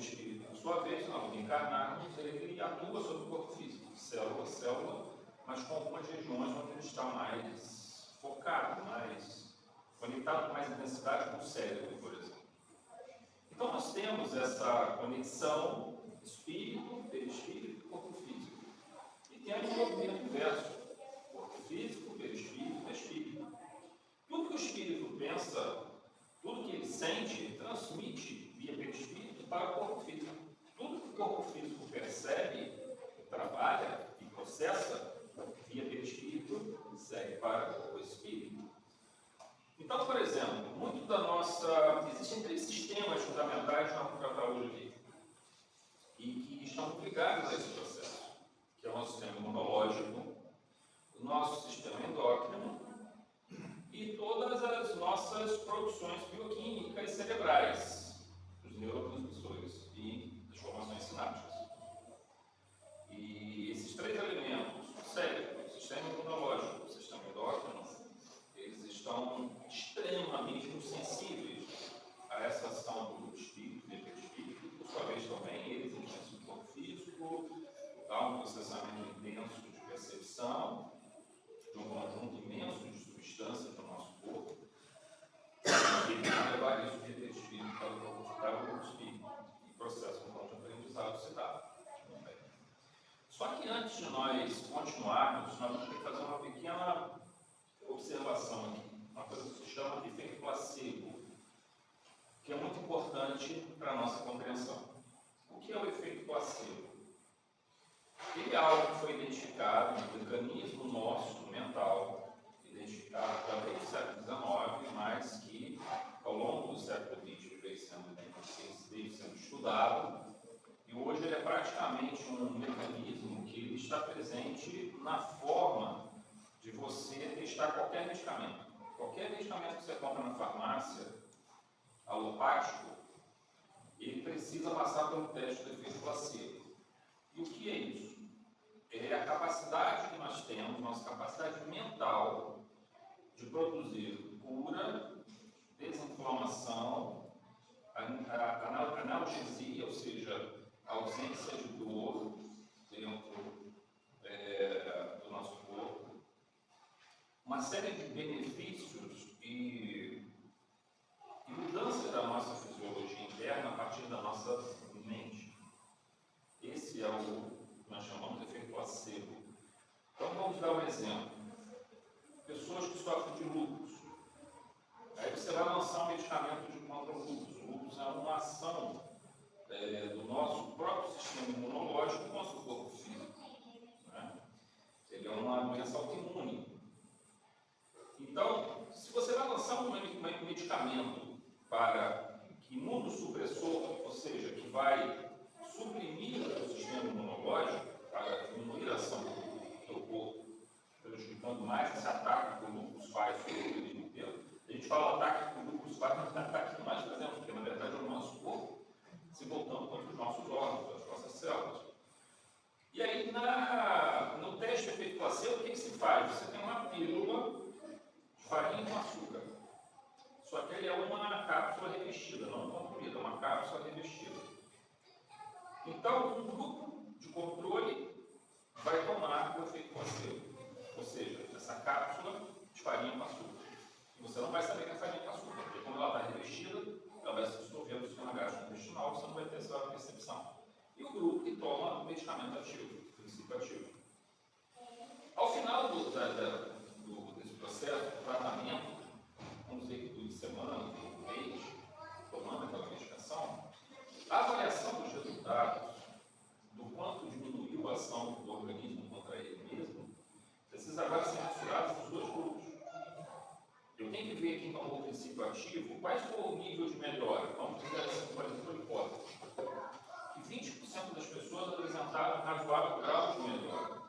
perispírito, por sua vez, na luta encarnada, ele atua sobre o corpo físico, célula a célula, mas com algumas regiões onde ele está mais focado, mais conectado com mais intensidade com o cérebro, por exemplo. Então nós temos essa conexão espírito, perispírito, corpo físico. E temos o movimento inverso, corpo físico, perispírito, espírito. Tudo que o espírito pensa, tudo que ele sente, ele transmite via perispírito para o corpo físico. Tudo que o corpo físico percebe, trabalha e processa, via perispírito, segue para o espírito. Então, por exemplo, muito da nossa... Existem 3 sistemas fundamentais na astrologia e que estão muito ligados a esse processo, que é o nosso sistema imunológico, o nosso sistema endócrino e todas as nossas produções bioquímicas cerebrais, os neurotransmissores e as formações sinápticas. E esses 3 elementos, o cérebro, o sistema imunológico, o sistema endócrino, eles estão extremamente sensíveis a essa ação do espírito e do perispírito. Por sua vez também, eles influenciam o corpo físico, há um processamento intenso de percepção, de um conjunto imenso de substâncias no nosso corpo, e vai levar isso de perispírito para o corpo espírito, e processo então, de aprendizado se dá. Só que antes de nós continuarmos, nós vamos ter que fazer uma pequena observação aqui, uma coisa que se chama efeito placebo, que é muito importante para a nossa compreensão. O que é o efeito placebo? Ele é algo que foi identificado, um mecanismo nosso, mental, identificado através do século XIX, mas que ao longo do século XX veio sendo estudado, e hoje ele é praticamente um mecanismo que ele está presente na forma de você testar qualquer medicamento. Qualquer medicamento que você compra na farmácia, alopático, ele precisa passar pelo teste do efeito placebo. E o que é isso? É a capacidade que nós temos, nossa capacidade mental de produzir cura, desinflamação, analgesia, ou seja, a ausência de dor dentro do nosso corpo, uma série de benefícios e mudanças da nossa fisiologia interna a partir da nossa mente. Esse é o que nós chamamos de efeito placebo. Então vamos dar um exemplo. Pessoas que sofrem de lúpus. Aí você vai lançar um medicamento contra o lúpus. O lúpus é uma ação do nosso próprio sistema imunológico no nosso corpo físico. Né? Ele é uma doença autoimune. Então, se você vai lançar um medicamento para imunossupressor, ou seja, que vai suprimir o sistema imunológico para diminuir a ação do seu corpo, prejudicando mais esse ataque que o lúpus faz sobre o organismo inteiro. A gente fala ataque que o lúpus faz, mas é ataque que nós fazemos, porque na verdade é o nosso corpo se voltando contra os nossos órgãos, as nossas células. E aí, no teste de efeito placebo, o que se faz? Você tem uma pílula de farinha com açúcar. Só que ele é uma cápsula revestida, não comprimida, é uma cápsula revestida. Então, um grupo de controle vai tomar o efeito placebo, ou seja, essa cápsula de farinha com açúcar. E você não vai saber que é farinha com açúcar, porque quando ela está revestida, ela vai se dissolver no sistema gastrointestinal, você não vai ter essa percepção. E o grupo que toma o medicamento ativo, o princípio ativo. Ao final desse processo de tratamento, vamos dizer que dure semana, um mês, tomando aquela medicação, a avaliação dos resultados, do quanto diminuiu a ação do organismo contra ele mesmo, precisa agora ser mensurado nos 2 grupos. Eu tenho que ver quem tomou o princípio ativo, quais foi o nível de melhora. Vamos dizer assim, por exemplo, hipótese. Que 20% das pessoas apresentaram um razoável grau de melhora.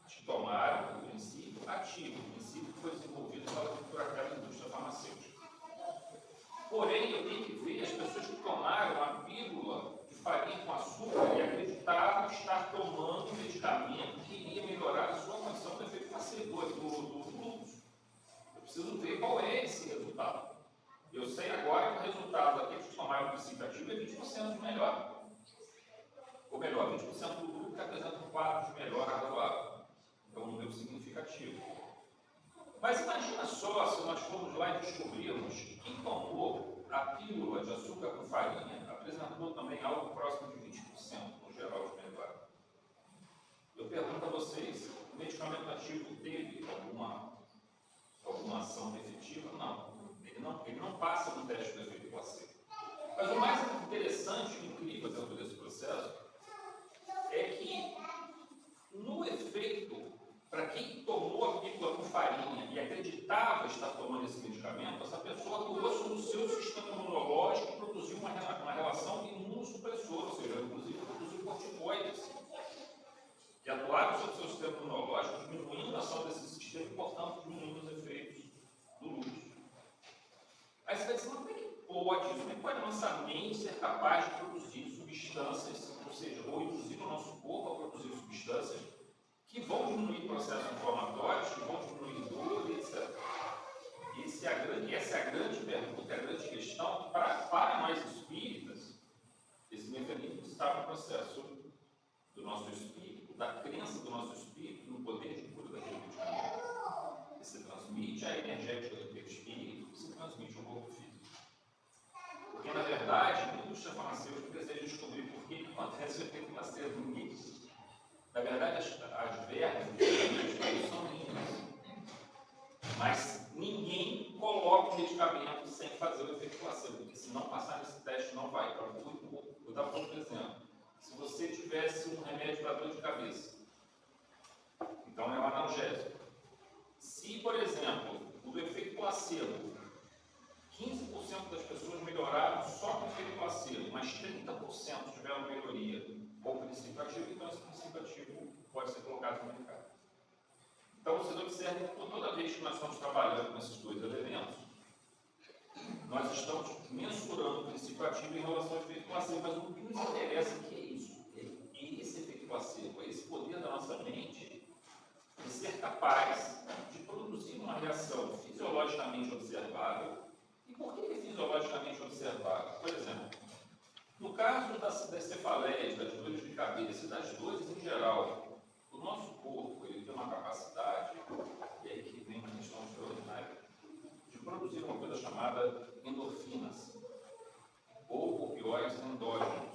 Que tomaram o princípio ativo, o princípio que foi desenvolvido por aquela indústria farmacêutica. Porém, eu tenho que ver as pessoas que tomaram a pílula de farinha com açúcar e acreditavam estar tomando um medicamento que iria melhorar a sua condição de efeito placebo do lúpus. Eu preciso ver qual é esse resultado. Eu sei agora que o resultado daqueles que tomaram o princípio ativo é 20%. 20% melhor. Ou melhor, 20% do grupo que apresenta um quadro de melhora razoável. É um número significativo. Mas imagina só se nós formos lá e descobrirmos que quem tomou a pílula de açúcar com farinha apresentou também algo próximo de 20% no geral de melhora. Eu pergunto a vocês, o medicamento ativo teve alguma ação efetiva? Não. Ele não passa no teste do efeito placebo. Mas o mais interessante e incrível dentro desse processo é que no efeito, para quem tomou a pílula com farinha e acreditava estar tomando esse medicamento, essa pessoa atuou sobre o seu sistema imunológico e produziu uma relação imunossupressora, ou seja, inclusive produziu corticoides, que atuaram sobre o seu sistema imunológico, diminuindo a ação desse sistema e, portanto, diminuindo os efeitos do luto. Aí você vai dizer, mas como é que pode a nossa mente ser capaz de produzir substâncias, ou seja, ou induzir o nosso corpo a produzir substâncias que vão diminuir processos inflamatórios, que vão diminuir dor, etc. Essa é a grande pergunta, a grande questão, que para nós espíritas, esse mecanismo está no processo do nosso espírito, da crença do nosso espírito, no poder de cura daquele medicamento. Que se transmite a energética do teu espírito, que se transmite ao corpo físico. Porque, na verdade, a indústria farmacêutica deseja descobrir por que acontece o efeito placebo no início. Na verdade, as verbas dos medicamentos são mínimas. Mas ninguém coloca o medicamento sem fazer o efeito placebo, porque se não passar nesse teste, não vai. Vou dar outro exemplo. Se você tivesse um remédio para dor de cabeça, então é um analgésico. Se, por exemplo, o do efeito placebo, 15% das pessoas melhoraram só com o efeito placebo, mas 30% tiveram melhoria com o princípio ativo, então esse princípio ativo pode ser colocado no mercado. Então, vocês observem que toda vez que nós estamos trabalhando com esses dois elementos, nós estamos mensurando o princípio ativo em relação ao efeito placebo, mas o que nos interessa é que é isso, é esse efeito placebo, é esse poder da nossa mente de ser capaz de produzir uma reação fisiologicamente observável. E por que é fisiologicamente observável? Por exemplo, no caso das cefaleias, das dores de cabeça e das dores em geral, o nosso corpo ele tem uma capacidade, e aí que vem uma questão extraordinária, de produzir uma coisa chamada endorfinas, ou opioides endógenos.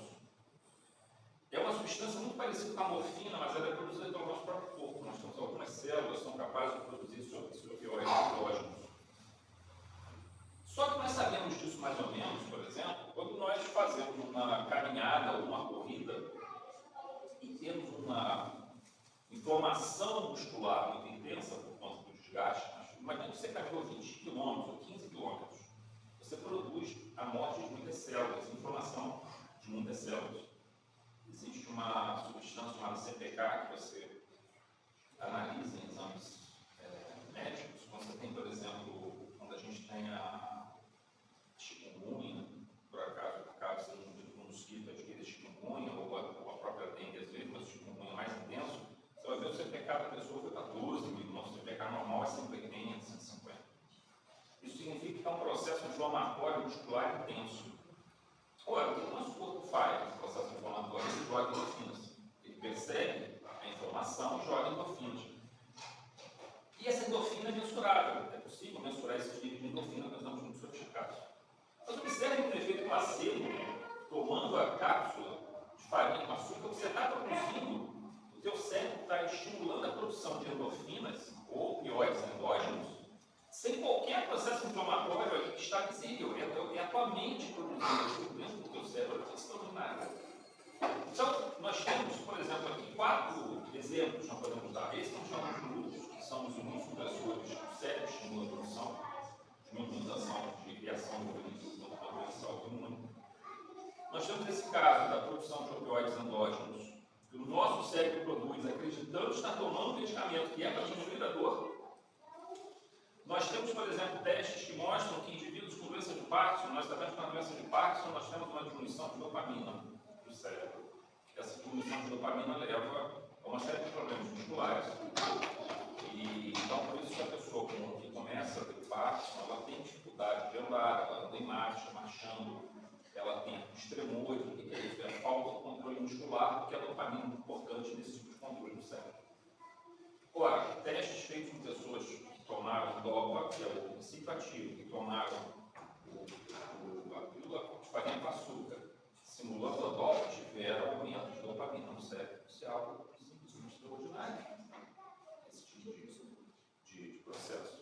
É uma substância muito parecida com a morfina, mas ela é produzida pelo nosso próprio corpo. Nós temos algumas células que são capazes de produzir esses opioides endógenos. Só que nós sabemos disso mais ou menos, por exemplo, quando nós fazemos uma caminhada ou uma corrida e temos uma inflamação muscular muito intensa por conta do desgaste. Imagina que você caminhou 20 km ou 15 km. Você produz a morte de muitas células, inflamação de muitas células. Existe uma substância chamada CPK que você analisa em exames médicos. Quando você tem, por exemplo, quando a gente tem a chikungunya, por acaso acaba sendo um mosquito adquire chikungunya, ou a própria dengue às vezes, mas o chikungunya mais intenso, você vai ver o CPK da pessoa foi 14 mil, o CPK normal é 180, 150. Isso significa que é um processo inflamatório muscular intenso. Ora, o que o nosso corpo faz nesse processo inflamatório? Ele joga endorfinas. Ele percebe a inflamação e joga endorfinas. E essa endorfina é mensurável. É possível mensurar esse nível de endorfina nos exames muito sofisticados. Mas observe que no efeito placebo, tomando a cápsula de farinha com açúcar, você está produzindo, o teu cérebro está estimulando a produção de endorfinas ou opioides endógenos, sem qualquer processo inflamatório que está visível. É a tua mente produzindo dentro do teu cérebro, que é extraordinário. Então, nós temos, por exemplo, aqui 4 exemplos que nós podemos dar. Esses nós chamamos de grupos, que são os imunossupressores. O cérebro estimula a produção de uma imunização, de reação do organismo contra a doença autoimune. Nós temos esse caso da produção de opioides endógenos, que o nosso cérebro produz, acreditando estar tomando um medicamento que é para diminuir a dor. Nós temos, por exemplo, testes que mostram que indivíduos com doença de Parkinson, nós sabemos que na doença de Parkinson nós temos uma diminuição de dopamina do cérebro. Essa diminuição de dopamina leva a uma série de problemas musculares. E então, por isso que a pessoa que começa a ter Parkinson, ela tem dificuldade de andar, ela anda em marcha, marchando, ela tem extremores. O que é porque a dopamina é muito importante nesse tipo de controle do cérebro. Ora, testes feitos em pessoas que tomaram DOPA, que é o princípio ativo, que tomaram a pílula de farinha com açúcar, simulando a DOPA, tiveram aumento de dopamina no cérebro. Isso é algo simplesmente extraordinário, esse tipo de processo.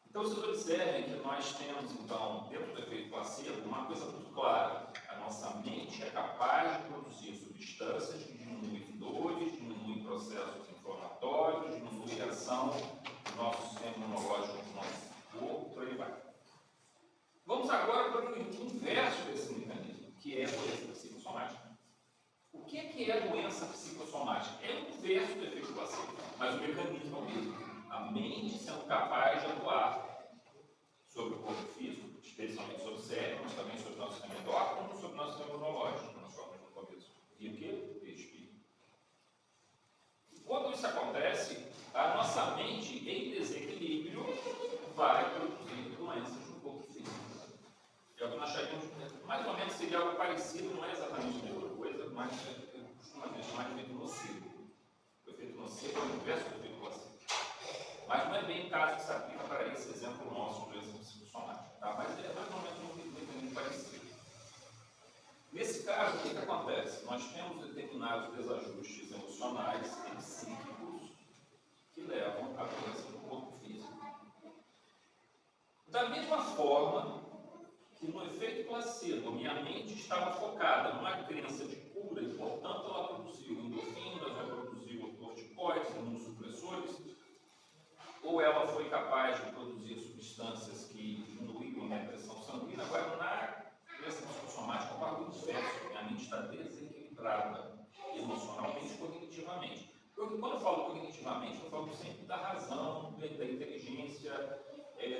Então, vocês observem que nós temos, então, dentro do efeito placebo, uma coisa muito clara. A nossa mente é capaz de produzir substâncias que diminuem dores, diminuem processos inflamatórios, diminuem a ação do nosso sistema imunológico, do nosso corpo, por aí vai. Vamos agora para o inverso desse mecanismo, que é a doença psicossomática. O que é a doença psicossomática? É o inverso do efeito placebo, mas o mecanismo é o mesmo. A mente sendo capaz de atuar sobre o corpo físico, especialmente sobre o cérebro, mas também sobre o nosso sistema endócrino, sobre o nosso sistema imunológico, que nós falamos no começo. E o que? Espírito. Quando isso acontece, a nossa mente em desequilíbrio vai produzir doenças no corpo físico. É o que nós chamamos, mais ou menos seria algo parecido, não é exatamente a mesma coisa, mas costuma chamar de efeito nocivo. O efeito nocivo é o inverso do efeito placebo. Mas não é bem o caso que se aplica para esse exemplo nosso de doença psicossomática, tá? Mas é mais ou menos um mecanismo parecido. Nesse caso, o que acontece? Nós temos determinados desajustes emocionais e psíquicos que levam à doença do corpo físico. Da mesma forma que no efeito placebo, minha mente estava focada numa crença de cura e, portanto, ela produziu endorfinas, ela produziu corticoides, imunossupressores, ou ela foi capaz de produzir substâncias que diminuíam a minha pressão sanguínea. Agora, na doença psicossomática, o barulho inverso, minha mente está desequilibrada emocionalmente e cognitivamente. Porque quando eu falo cognitivamente, eu falo sempre da razão, da inteligência,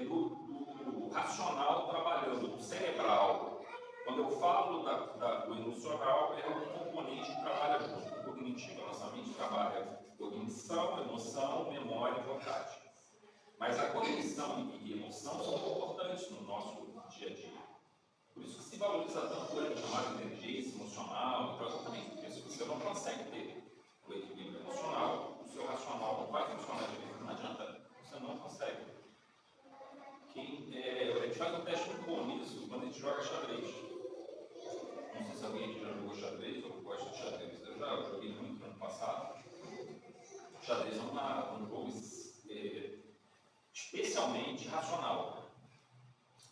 do racional trabalhando, do cerebral. Quando eu falo do emocional, é um componente que trabalha junto com o cognitivo. A nossa mente trabalha cognição, emoção, memória e vontade. Mas a cognição e a emoção são importantes no nosso dia a dia. Por isso que se valoriza tanto o chamado inteligência emocional, então exatamente porque se você não consegue ter o equilíbrio emocional, o seu racional não vai funcionar direito, não adianta, você não consegue. A gente faz um teste muito bom nisso quando a gente joga xadrez. Não sei se alguém aqui já jogou xadrez ou gosta de xadrez. Eu já joguei muito no ano passado. O xadrez é um jogo especialmente racional.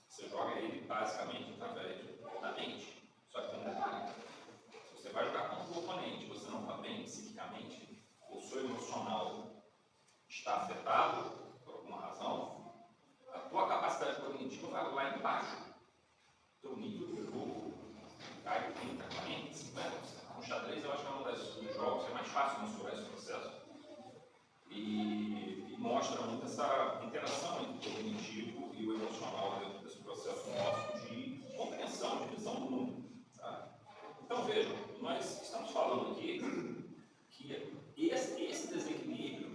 Você joga ele basicamente através da mente. Só que tem um detalhe. Se você vai jogar contra o oponente, você não está bem psiquicamente, o seu emocional está afetado por alguma razão, a tua capacidade cognitiva vai lá embaixo. O teu nível de jogo cai 30, 40, 50%. No xadrez eu acho que é um dos jogos que é mais fácil mensurar esse processo. E mostra muito essa interação entre o cognitivo e o emocional dentro desse processo nosso de compreensão, de visão do mundo. Tá? Então vejam, nós estamos falando aqui que esse desequilíbrio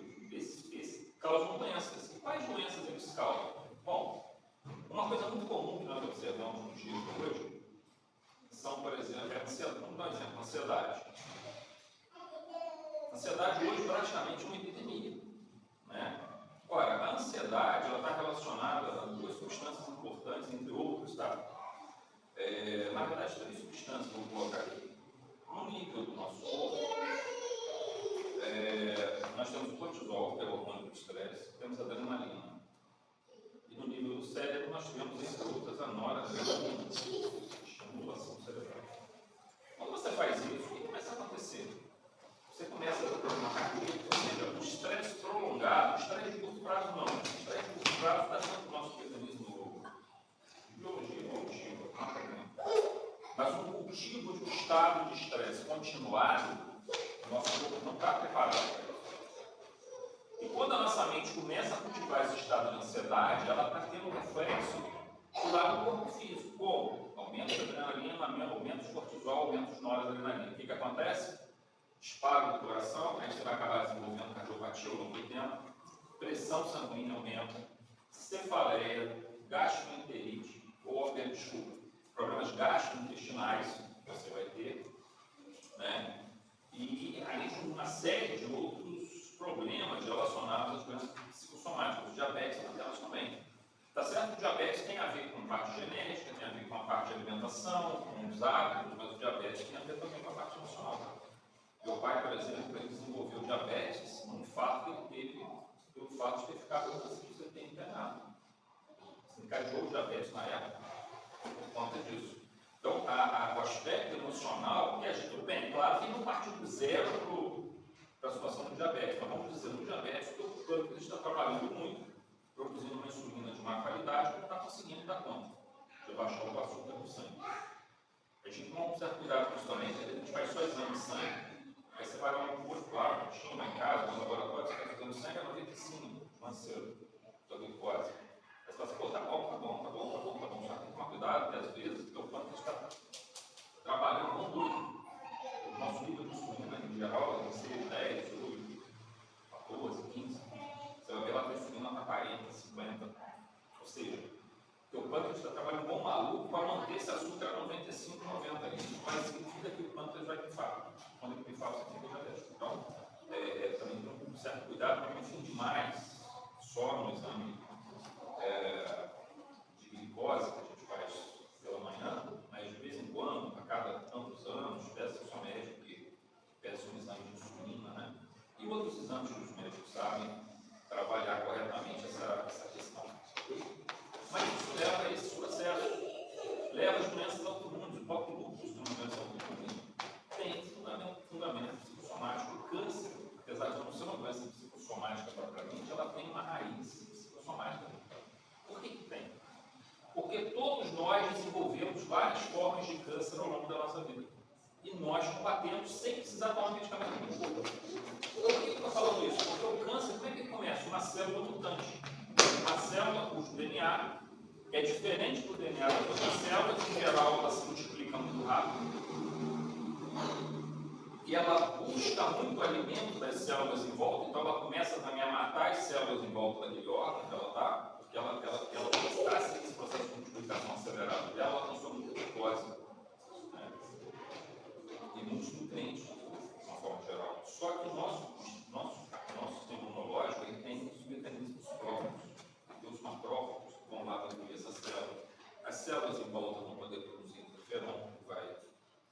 causam doenças. E quais doenças eles causam? Bom, uma coisa muito comum que nós observamos nos dias de hoje são, por exemplo, vamos dar um exemplo, ansiedade. A ansiedade hoje praticamente é uma epidemia. Né? Ora, a ansiedade está relacionada a duas substâncias importantes, entre outros, tá? Na verdade, três substâncias, vou colocar aqui. No nível do nosso corpo, nós temos o cortisol, que é o hormônio do estresse, temos a adrenalina. E no nível do cérebro, nós temos, entre outras, a noradrenalina, estimulação cerebral. Quando você faz isso, o que começa a acontecer? Você começa a ter uma característica, ou seja, o estresse prolongado, o estresse de curto prazo não, o estresse de curto prazo dá tanto o nosso mecanismo de biologia evolutiva, não há problema. Mas um cultivo de um estado de estresse continuado, o nosso corpo não está preparado para isso. E quando a nossa mente começa a cultivar esse estado de ansiedade, ela está tendo um reflexo do lado do corpo físico, como aumento de adrenalina, aumento de cortisol, aumento de noradrenalina. O que acontece? Disparo do coração, aí você vai acabar desenvolvendo cardiopatia ao longo do tempo, pressão sanguínea aumenta, cefaleia, gastroenterite, problemas gastrointestinais que você vai ter, né? alimentação, com os hábitos, mas o diabetes tem a ver também com a parte emocional. Meu pai, por exemplo, ele desenvolveu diabetes num fato que ele teve, pelo fato de ter ficado com 70 internado. Encaixou o diabetes na época por conta disso. Então, o aspecto emocional, que a gente, tudo bem, claro que não partiu do zero para a situação do diabetes, mas vamos dizer, no diabetes, o pâncreas está trabalhando muito, produzindo uma insulina de má qualidade, não está conseguindo dar conta de baixar o açúcar no sangue. A gente não precisa cuidar com isso também, a gente faz só exame de sangue, aí você vai lá no posto, claro, tinha em casa, no laboratório, você faz exame de sangue, é 95, manceiro, da glicose. Aí você fala assim, pô, tá bom, só tem que tomar cuidado, porque às vezes o teu pâncreas está trabalhando com duro. O nosso nível de insulina, em geral, tem que ser 10, 8, 14, 15. Você vai ver lá que a insulina está 40, 50. Ou seja, o teu pâncreas está trabalhando igual um maluco para manter esse açúcar a 95, 90. Isso faz significa que o pâncreas vai pifar. Quando ele pifar, você fica diabético. Então, também tem um certo cuidado para não infundir mais só no exame de glicose que a gente faz pela manhã, mas de vez em quando, a cada tantos anos, peça ao seu médico que peça um exame de insulina, né? E outros exames que os médicos sabem trabalhar corretamente essa questão. Mas isso leva a esse processo, leva as doenças autoimunes, o próprio lúpus de uma doença autoimune tem fundamento psicossomático. O câncer, apesar de não ser uma doença psicossomática propriamente, ela tem uma raiz psicossomática. Por que tem? Porque todos nós desenvolvemos várias formas de câncer ao longo da nossa vida. E nós combatemos sem precisar tomar medicamento nenhum. Por que eu estou falando isso? Porque o câncer, como é que ele começa? Uma célula mutante. Uma célula cujo DNA é diferente do DNA das outras células, em geral ela se multiplica muito rápido. E ela busca muito alimento das células em volta, então ela começa também a matar as células em volta daquele órgão que ela está, porque ela está esse processo de multiplicação acelerado dela, ela consome muita glicose, né? E muitos nutrientes, de uma forma geral. Só que o nosso sistema imunológico ele tem os mecanismos próprios, tem os macrófagos que vão lá destruir essa célula. As células em volta vão poder produzir interferon, que vai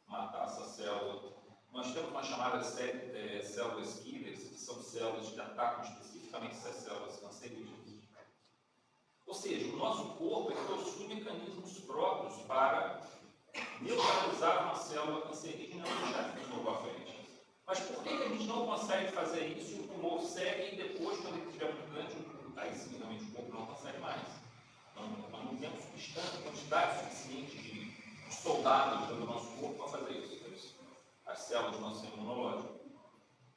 matar essa célula. Nós temos uma chamada células killers, que são células que atacam especificamente essas células cancerígenas. Ou seja, o nosso corpo possui mecanismos próprios para neutralizar uma célula cancerígena e deixar de novo à frente. Mas por que a gente não consegue fazer isso e o tumor segue e depois, quando ele estiver muito grande, aí sim, realmente o corpo não consegue mais? Nós não temos quantidade suficiente de soldados do nosso corpo para fazer isso. As células do nosso sistema imunológico.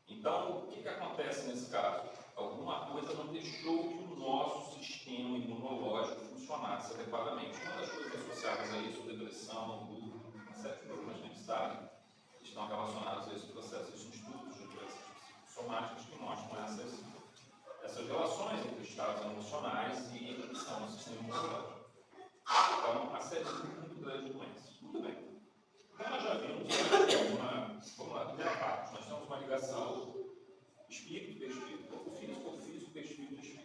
Então, o que acontece nesse caso? Alguma coisa não deixou que o nosso sistema imunológico funcionasse adequadamente. Uma das coisas associadas a isso, depressão, dor, uma série de problemas que a gente sabe, que estão relacionados a esse processo. Existem estudos de doenças psicossomáticas que mostram essas relações entre estados emocionais e depressão no sistema imunológico. Então, uma série muito grande de doenças. Muito bem. Então, nós já vimos vamos lá, primeira parte, nós temos uma ligação espírito-perispírito, corpo físico, perispírito.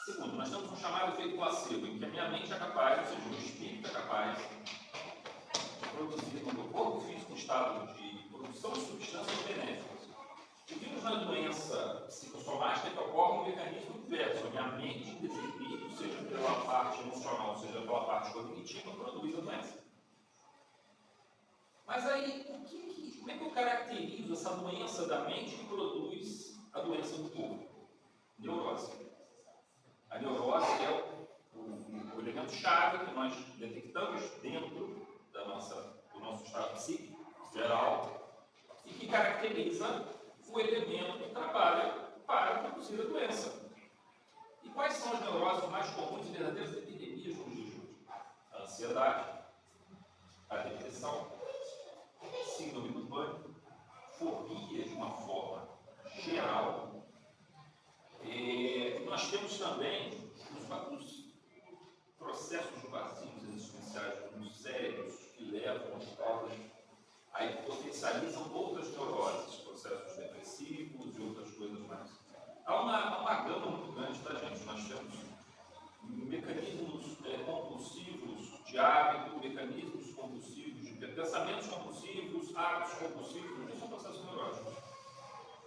Segundo, nós temos um chamado efeito placebo, em que a minha mente é capaz, ou seja, o espírito é capaz de produzir no meu corpo físico um estado de produção de substâncias benéficas. O vírus na doença psicossomática é que ocorre um mecanismo inverso, a minha mente em desequilíbrio, seja pela parte emocional, seja pela parte cognitiva, produz a doença. Mas aí, como é que eu caracterizo essa doença da mente que produz a doença do corpo? Neurose. A neurose é o elemento chave que nós detectamos dentro do nosso estado psíquico geral e que caracteriza o elemento que trabalha para produzir a doença. E quais são as neuroses mais comuns e verdadeiras epidemias nos dias de hoje? A ansiedade, a depressão, síndrome do pânico, fobia de uma forma geral. Nós temos também os processos vazios existenciais nos cérebros que levam as causas, aí potencializam outras neuroses, processos depressivos e outras coisas mais. Há uma gama muito grande, tá, gente? Nós temos mecanismos compulsivos de hábito, mecanismos pensamentos compulsivos, hábitos compulsivos, isso é um processo neurótico.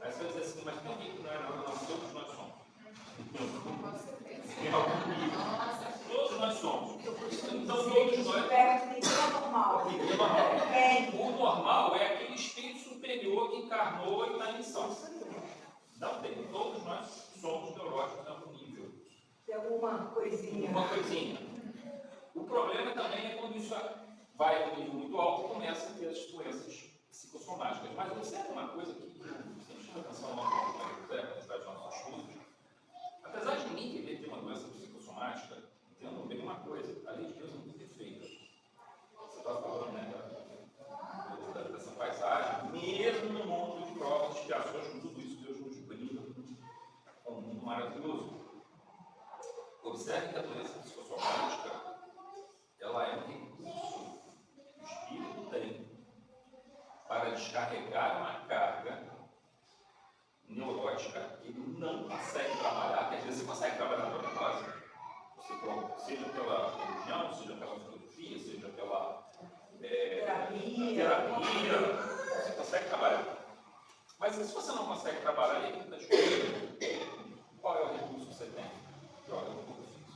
Aí você vai dizer assim, mas quem que não é neurótico? Todos nós somos. Em algum nível. Todos nós somos. Então, todos nós. O normal é aquele espírito superior que encarnou e está em missão. Não tem. Todos nós somos neuróticos em algum nível. Tem alguma coisinha. Uma coisinha. O problema também é quando isso vai a um nível muito alto e começa a ter as doenças psicossomáticas. Mas observe uma coisa que sempre chama atenção nos nossos estudos. Apesar de ninguém querer ter uma doença psicossomática, entendam bem uma coisa: a lei de Deus é muito perfeita. Você está falando, né, dessa paisagem, mesmo no mundo de provas, de expiações, com tudo isso, Deus nos brinda com um mundo maravilhoso. Observe que a doença psicossomática, ela é um recurso que o espírito tem para descarregar uma carga neurótica que ele não consegue trabalhar, que às vezes você consegue trabalhar pela neurose, seja pela religião, seja pela filosofia, seja pela terapia, você consegue trabalhar. Mas se você não consegue trabalhar, aí está descobrindo qual é o recurso que você tem. Joga no corpo físico.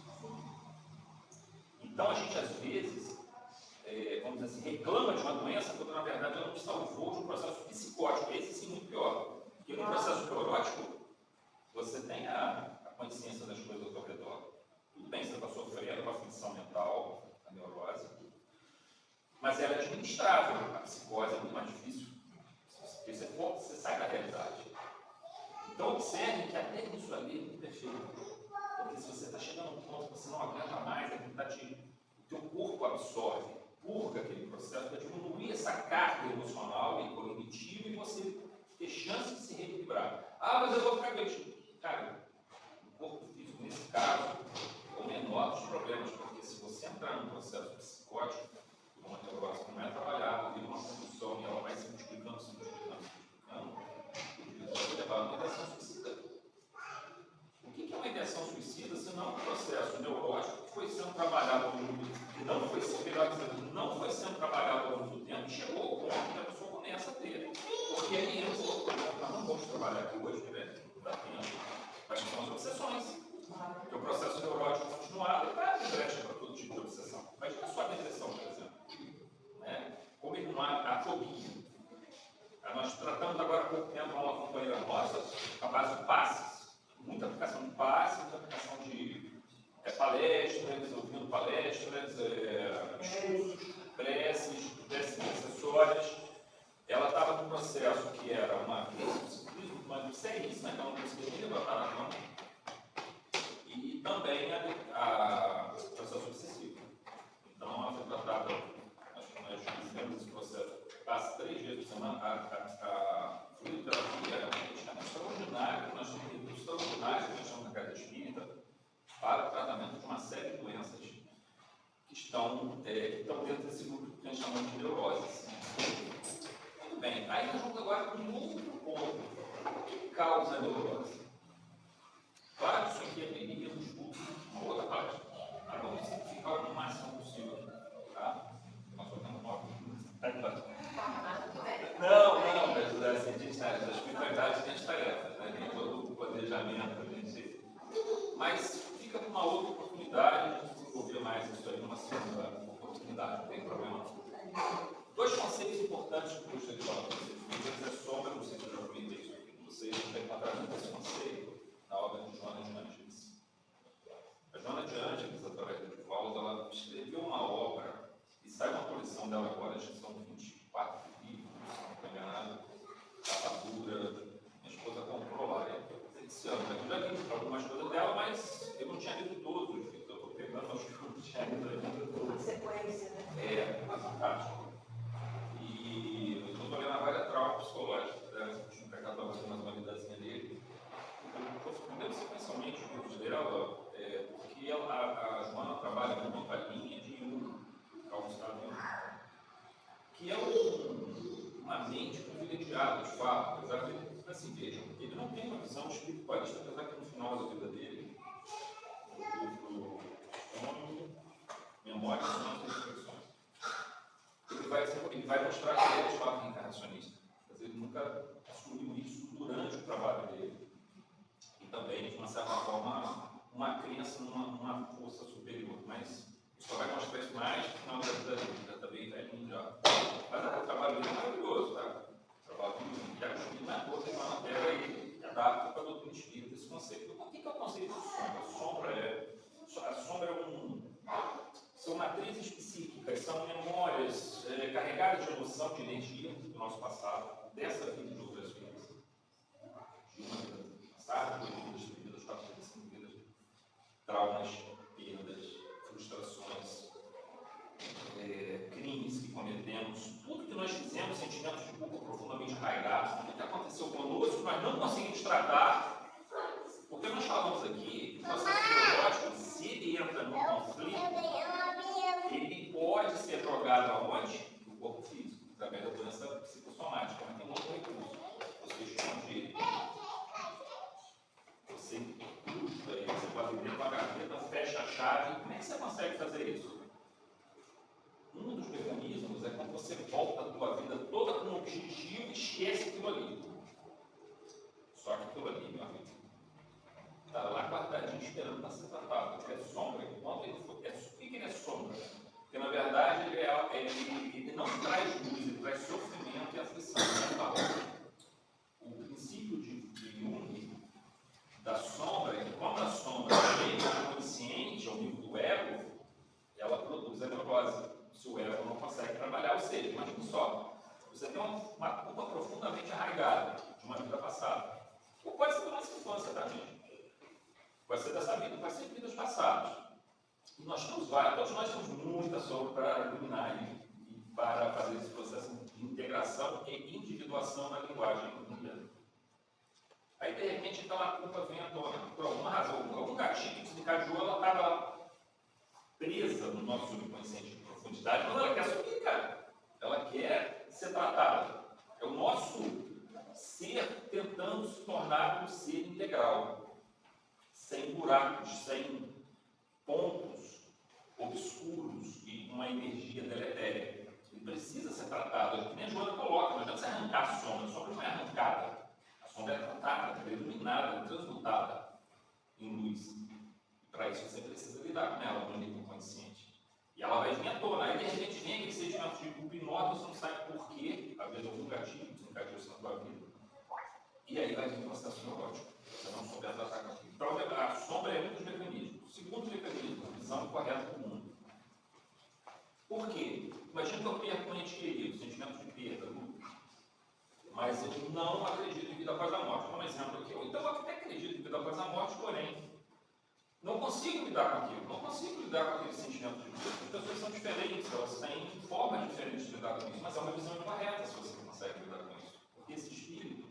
Então a gente às vezes, vamos dizer assim, reclama de uma doença quando na verdade ela nos salvou de um processo psicótico. Esse sim muito pior. Porque no processo neurótico, você tem a consciência das coisas ao seu redor. Tudo bem, você está sofrendo uma aflição mental, a neurose, mas ela é administrável. A psicose é muito mais difícil, porque você sai da realidade. Então observe que até isso ali é muito perfeito. Porque se você está chegando a um ponto que você não aguenta mais, o teu corpo absorve, purga aquele processo para diminuir essa carga emocional e cognitiva e você ter chance de se reequilibrar. Ah, mas eu vou ficar doente. Cara, o corpo físico, nesse caso, é o menor dos problemas, porque se você entrar num processo psicótico, uma neurose que não é trabalhada, vira uma condução e ela vai se multiplicando, pode levar a uma ideação suicida. O que é uma ideação suicida se não um processo neurótico que foi sendo trabalhado ao longo do tempo, que não foi sendo trabalhado ao longo do tempo e chegou ao ponto que a pessoa começa a ter. Porque aí entra, nós não vamos trabalhar aqui hoje, né? Não dá tempo, mas são as obsessões. Porque o processo neurótico continuado está brecha para todo tipo de obsessão. Mas não é só a depressão, por exemplo. Né? Como ele não há a fobia. Nós tratamos agora há pouco tempo uma companheira nossa, a base de passes. Muita aplicação de passes, muita aplicação de palestras, ouvindo palestras, estudos, preces acessórias. Ela estava num processo que era uma seríssima, então não conseguia nem levantar na cama. E também o processo obsessivo. Então ela foi tratada, acho que nós fizemos esse processo, passa 3 vezes por semana. A fluidoterapia é um medicamento extraordinário, nós temos recursos extraordinários que nós chamamos na casa espírita para o tratamento de uma série de doenças que estão dentro desse grupo que nós chamamos de neuroses. Muito bem, aí nós vamos agora para um outro ponto. O que causa a neurose? Claro, isso aqui abriria nos estudos uma outra parte. Agora vamos simplificar o máximo possível aqui. Tá? Nós só temos 9 minutos. Não, mas assim, a gente a espiritualidade tem as tarefas, né? Tem todo o planejamento, a gente. Mas fica para uma outra oportunidade, a gente desenvolver mais isso aí numa segunda oportunidade, não tem problema não. 2 conceitos importantes que eu gostaria de falar para vocês. Um é sombra, não sei se eu já comentei isso aqui com vocês, não tem enquadramento esse conceito na obra de Joana de Ângeles. A Joana de Ângeles, através do Divaldo, ela escreveu uma obra e sai uma coleção dela agora, acho que são 24 livros, se não estou enganado, capa dura. Minha esposa comprou lá, esse ano. Eu já li algumas coisas dela, mas eu não tinha lido todos, eu estou pegando acho que eu não tinha lido ainda todos. Sequência, né? Fantástico. E eu estou lendo agora a trauma psicológica, né? Tinha pegado para fazer umas validazinhas dele. Eu estou lendo sequencialmente os livros dela, porque a Joana trabalha muito com a linha de Jung, Carl Gustav Jung, que é uma mente privilegiada, de fato, apesar de ele, assim, vejam, ele não tem uma visão espiritualista, apesar que no final da vida dele, o livro Memórias e Reflexões, ele vai desenvolver ele vai mostrar que ele é de fato reencarnacionista. Mas ele nunca assumiu isso durante o trabalho dele. E também, de uma certa forma, uma crença numa força superior. Mas isso só vai mostrar isso mais no final da vida dele, já está bem velhinho já. Mas o trabalho dele é maravilhoso, tá? O trabalho de Agostinho não é boa, tem uma matéria aí que adapta para a doutrina espírita esse conceito. O que é o conceito de sombra? A sombra são matrizes psíquicas, são memórias carregadas de emoção, de energia do nosso passado, dessa vida e de outras vidas. De uma vida passada, de 2 vidas, 4 vidas, 5 vidas, traumas, perdas, frustrações, crimes que cometemos, tudo que nós fizemos, sentimentos de culpa profundamente arraigados, tudo que aconteceu conosco, nós não conseguimos tratar. Porque nós falamos aqui, o processo biológico, se ele entra no conflito, ele pode ser jogado aonde? No corpo físico, através da doença psicossomática, mas tem um outro recurso. Você esconde, você luta, você pode vir com a gaveta, fecha a chave. Como é que você consegue fazer isso? Um dos mecanismos é quando você volta a tua vida toda com um objetivo e esquece aquilo ali. Só que aquilo ali, meu amigo, está lá guardadinho esperando para ser tratado. Porque é sombra, enquanto ele for. O que ele é sombra? Porque na verdade ele não traz luz, ele traz sofrimento e aflição. O princípio de Jung, da sombra, é que quando a sombra chega ao consciente, ao nível do ego, ela produz a neurose. Se o ego não consegue trabalhar, ou seja, imagine só, você tem uma culpa profundamente arraigada de uma vida passada. Ou pode ser da nossa infância, tá, gente? Pode ser dessa vida, pode ser de vidas passadas. E nós temos várias, todos nós temos muita sombra para eliminar e para fazer esse processo de integração e individuação na linguagem humana. Aí, de repente, então a culpa vem à tona. Por alguma razão, algum gatilho que desencadeou, ela estava presa no nosso subconsciente de profundidade, mas ela quer subir, cara. Ela quer ser tratada. É o nosso ser tentando se tornar um ser integral, sem buracos, sem pontos obscuros e uma energia deletéria. Ele precisa ser tratado. Que nem a Joana coloca, não adianta você arrancar a sombra não é arrancada. A sombra é tratada, é iluminada, é transmutada em luz. E para isso você precisa lidar com ela no nível consciente. E ela vai vir à tona. Aí de repente vem aquele sentimento de culpa enorme, você não sabe por quê, talvez algum gatilho desencadeou isso na tua vida. E aí vai vir um processo neurológico. Você não souber tratar com aquilo. Então a sombra é um dos mecanismos. O segundo mecanismo, a visão correta do mundo. Por quê? Imagina que eu perco um ente querido, sentimento de perda, luto. Mas eu não acredito em vida após a morte. Vou dar um exemplo aqui. Então eu até acredito em vida após a morte, porém, não consigo lidar com aquilo. Não consigo lidar com aquele sentimento de perda. As pessoas são diferentes, elas têm formas diferentes de lidar com isso, mas é uma visão incorreta se você não consegue lidar com isso. Porque esse espírito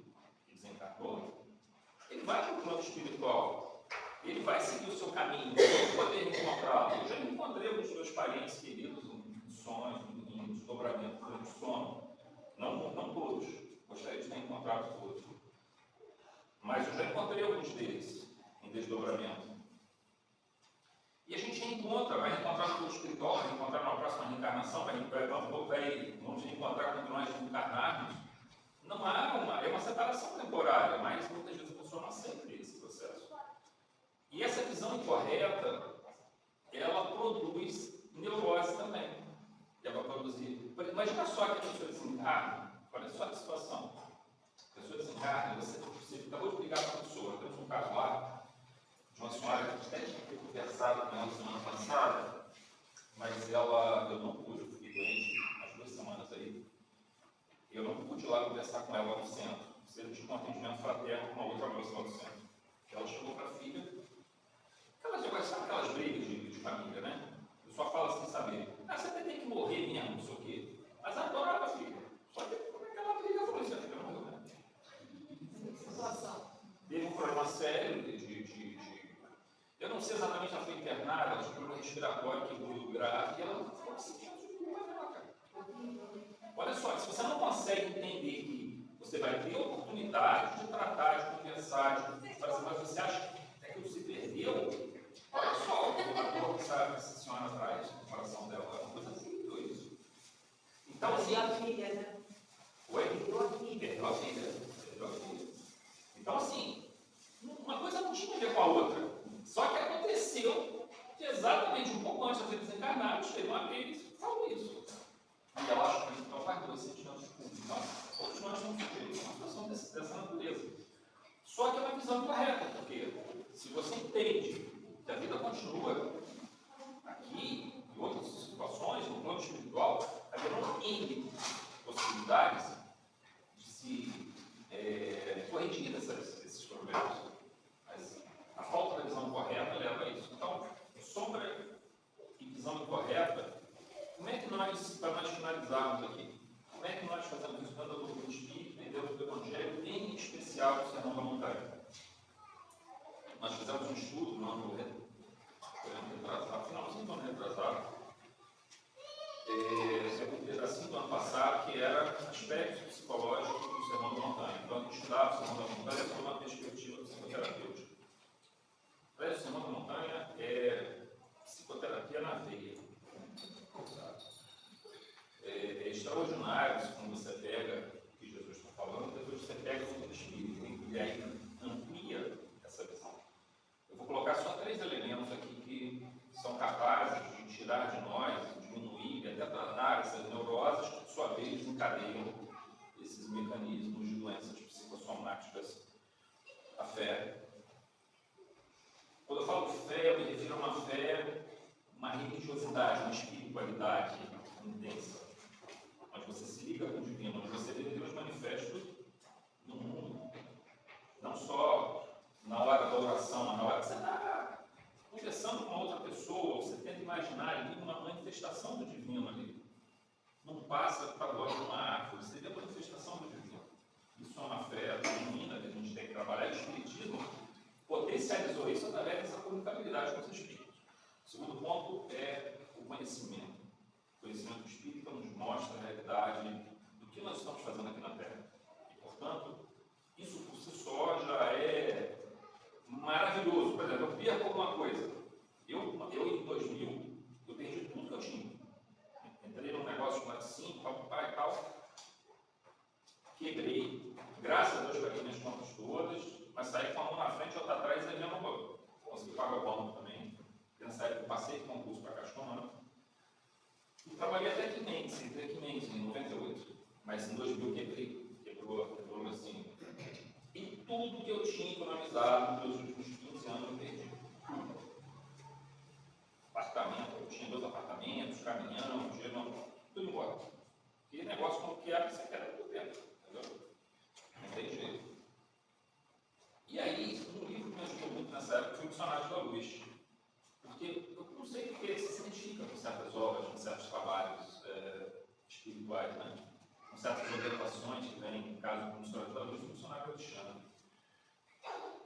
que desencarnou, ele vai para o plano espiritual, ele vai seguir o seu caminho, eu vou poder encontrá-lo. Eu já me encontrei com os meus parentes queridos em sonhos, em desdobramento durante o sono. Não todos, gostaria de ter encontrado todos. Mas eu já encontrei alguns deles em desdobramento. E a gente reencontra, vai reencontrar no plano espiritual, vai reencontrar na próxima reencarnação, vamos reencontrar quando nós reencarnarmos. Não há é uma separação temporária, mas muitas vezes a pessoa não aceita esse processo. E essa visão incorreta, ela produz neurose também. Ela vai produzir. Imagina só que a pessoa desencarna, olha só a situação. A pessoa desencarna, você acabou de ligar para a pessoa, temos um caso lá, de uma senhora que até tinha conversado com ela semana passada, mas eu não pude, eu fiquei doente há 2 semanas aí. Eu não pude ir lá conversar com ela no centro. Você tinha um atendimento fraterno com uma outra moça lá no centro. Ela chegou para a filha. Sabe aquelas brigas de família, né? Eu só falo sem saber. Você até tem que morrer mesmo, não sei o quê. Mas adorava a filha. Só que aquela briga falou assim, a filha morreu, né? Teve um problema sério eu não sei exatamente, ela foi internada, ela tinha um problema respiratório que evoluiu grave, e ela ficou sentindo de culpa dela, cara. Olha só, se você não consegue entender que você vai ter a oportunidade de tratar, de conversar, de fazer, mas você acha que você perdeu, olha só o que essa senhora traz no coração dela, é uma coisa incrível isso. Então, assim, a filha, né? oi? Perdeu a filha. Perdeu a filha. Perdeu a filha. Então, assim, uma coisa não tinha a ver com a outra. Só que aconteceu que exatamente um pouco antes de desencarnar, teve uma vez que falou isso. E eu acho que então faz 2 sentimentos públicos. Todos nós estamos sujeitos a uma situação dessa natureza. Só que é uma visão correta, porque se você entende que a vida continua aqui, em outras situações, no plano espiritual, haverão N possibilidades de se corrigir esses problemas. Mas a falta da visão correta leva a isso. Então, sombra e visão incorreta, como é que nós, para nós finalizarmos aqui, como é que nós fazemos isso dentro do Espírito e dentro do Evangelho, em especial do Sermão da Montanha? Nós fizemos um estudo no ano retrasado, finalzinho do ano retrasado, um pedacinho do ano passado, que era aspectos psicológicos do Sermão da Montanha. Então, a gente estudava o Sermão da Montanha sob uma perspectiva psicoterapêutica. O Sermão da Montanha é psicoterapia na veia. É extraordinário quando você pega o que Jesus está falando, depois você pega o do Espírito e aí amplia essa visão. Eu vou colocar só 3 elementos aqui que são capazes de tirar de nós, diminuir, até tratar essas neuroses que, por sua vez, desencadeiam esses mecanismos de doenças psicossomáticas. A fé. Quando eu falo fé, eu me refiro a uma fé, uma religiosidade, uma espiritualidade intensa, onde você se liga com o divino, onde você vê Deus manifesto no mundo, não só na hora da oração, mas na hora que você está conversando com outra pessoa, você tenta imaginar ali uma manifestação do divino ali. Não passa para a voz de uma árvore, você vê a manifestação do divino. Isso é uma fé genuína que a gente tem que trabalhar. O Espiritismo potencializou isso através dessa comunicabilidade com os Espíritos. O segundo ponto é o conhecimento. O conhecimento espírita nos mostra a realidade do que nós estamos fazendo aqui na Terra. E, portanto, isso por si só já é maravilhoso. Por exemplo, eu perco alguma coisa. Eu em 2000, eu perdi tudo que eu tinha. Entrei num negócio lá de 5, papai e tal. Quebrei. Graças a Deus paguei minhas contas todas, mas saí com a mão na frente e outra atrás e não vou. Consegui pagar o banco também. Nessa época eu passei de concurso para Castelão. E trabalhei até Quimendes, entrei Quimendes em 98. Mas em 2000 quebrou assim. E tudo que eu tinha economizado nos últimos 15 anos eu perdi. Apartamento, eu tinha 2 apartamentos, caminhão, dinheiro, tudo embora. E negócio como que você quer tudo dentro, entendeu? Não tem jeito. E aí, um livro que me ajudou muito nessa época foi o Dicionário da Luz. Porque eu não sei porque se identifica com certas obras, com certos trabalhos espirituais, né? Com certas orientações que vêm, no caso do Dicionário da Luz, do Dicionário Alexandre.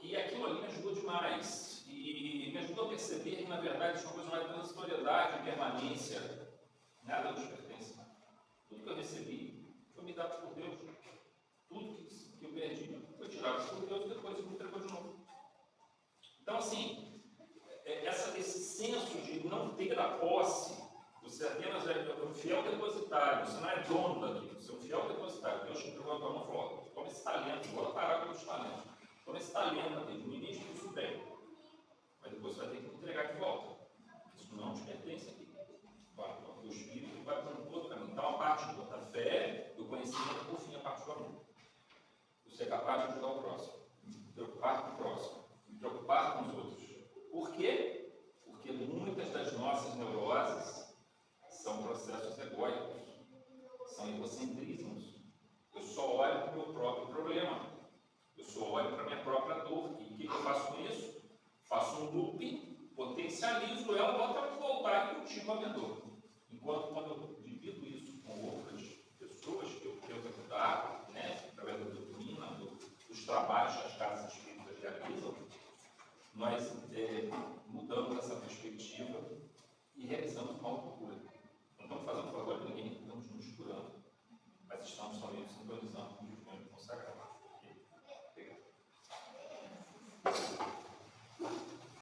E aquilo ali me ajudou demais. E me ajudou a perceber que, na verdade, isso é uma coisa mais de transitoriedade, permanência. Nada nos pertence. Tudo que eu recebi foi me dado por Deus. Tudo que eu perdi foi tirado por Deus e depois me entregou de novo. Então, assim, esse senso de não ter a posse, você apenas é um fiel depositário, você não é dono daquilo, você é um fiel depositário. Deus te entregou a tua mão e falou: toma esse talento, bora parar pelos talentos. Toma esse talento aqui, administra isso bem. Mas depois você vai ter que entregar de volta. Isso não te pertence aqui. O teu espírito vai para um outro caminho. Então, a parte da fé, do conhecimento, por fim, a parte do amor. Você é capaz de ajudar o próximo, me preocupar com o próximo, me preocupar com os outros. Por quê? Porque muitas das nossas neuroses são processos egóicos, são egocentrismos. Eu só olho para o meu próprio problema, eu só olho para a minha própria dor. E o que eu faço com isso? Faço um looping, potencializo ela, boto ela voltar e cultivo a minha dor.